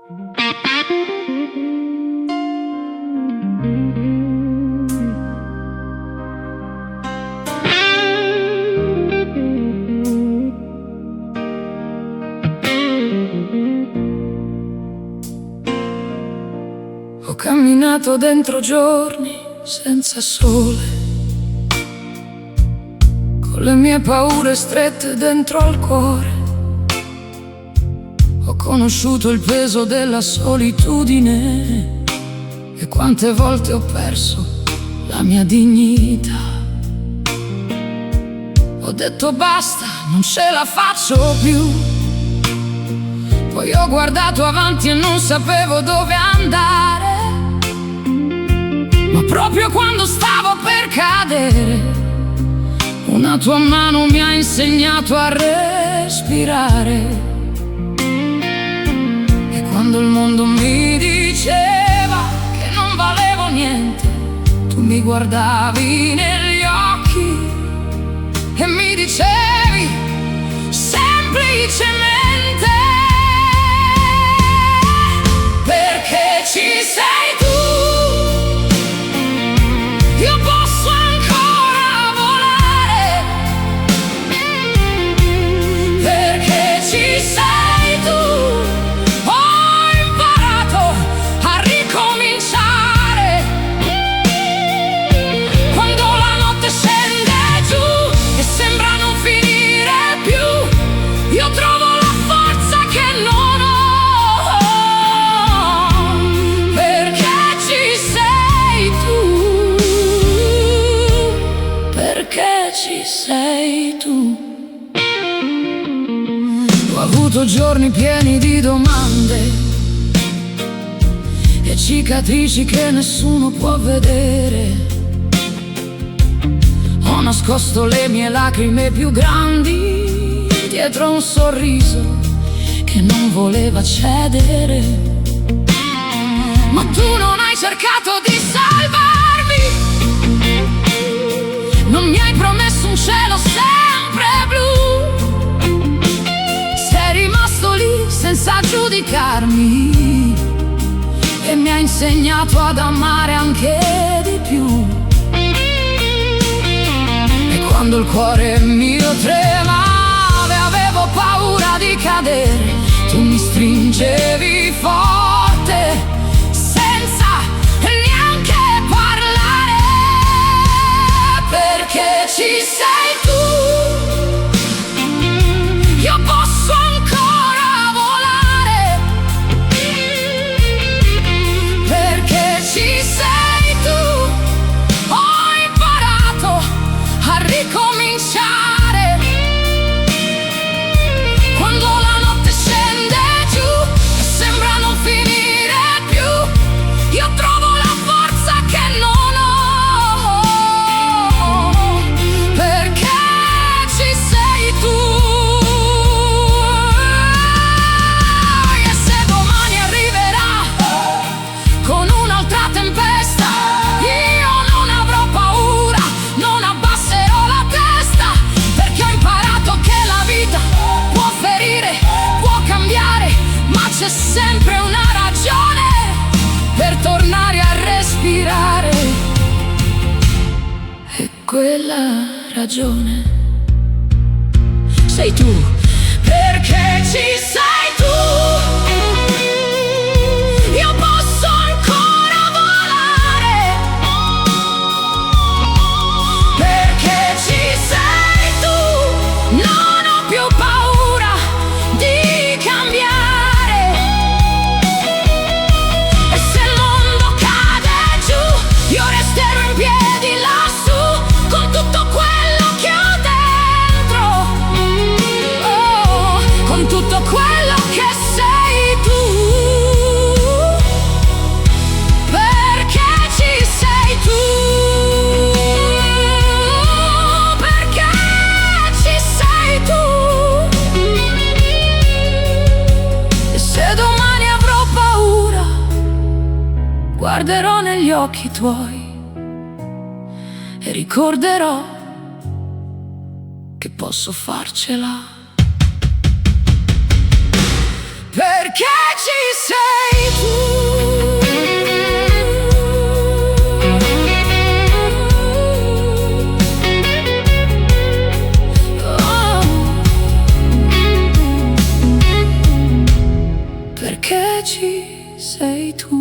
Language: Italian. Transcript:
Ho camminato dentro giorni senza sole, con le mie paure strette dentro al cuore. Ho conosciuto il peso della solitudine e quante volte ho perso la mia dignità. Ho detto basta, non ce la faccio più. Poi ho guardato avanti e non sapevo dove andare. Ma proprio quando stavo per cadere, una tua mano mi ha insegnato a respirare. E quando il mondo mi diceva che non valevo niente, tu mi guardavi negli occhi e mi dicevi semplicemente: perché ci sei tu. Io posso ancora volare, perché ci sei tu. Ho imparato a ricominciare. Quando la notte scende giù e sembra non finire più, io trovo la forza che non ho, perché ci sei tu. Perché ci sei tu. Ho avuto giorni pieni di domande e cicatrici che nessuno può vedere. Ho nascosto le mie lacrime più grandi dietro un sorriso che non voleva cedere. Ma tu non hai cercato di salvarmi, non mi hai promesso un cielo sempre blu. Sei rimasto lì senza giudicarmi e mi hai insegnato ad amare anche di più. E quando il cuore mio tremava e avevo paura di cadere, tu mi stringevi forte senza neanche parlare. Perché ci sei tu. Io posso ancora volare, perché ci sei tu. Ho imparato a ricominciare. Quando la notte scende giù e sembra non finire più, io trovo la forza che non ho, perché ci sei tu. E se domani arriverà con un'altra tempesta, io non avrò paura, non abbasserò la testa, perché ho imparato che la vita può ferire, può cambiare, ma c'è sempre una ragione per tornare a respirare. E quella ragione sei tu. Perché ci sei tu. Io posso ancora volare, perché ci sei tu. Non ho più paura di cambiare. E se il mondo cade giù, io resterò in piedi lassù con tutto quello che ho dentro. Oh, con tutto quello che sei tu. Perché ci sei tu. Perché ci sei tu. E se domani avrò paura, guarderò negli occhi tuoi e ricorderò che posso farcela. Perché ci sei. sei tu.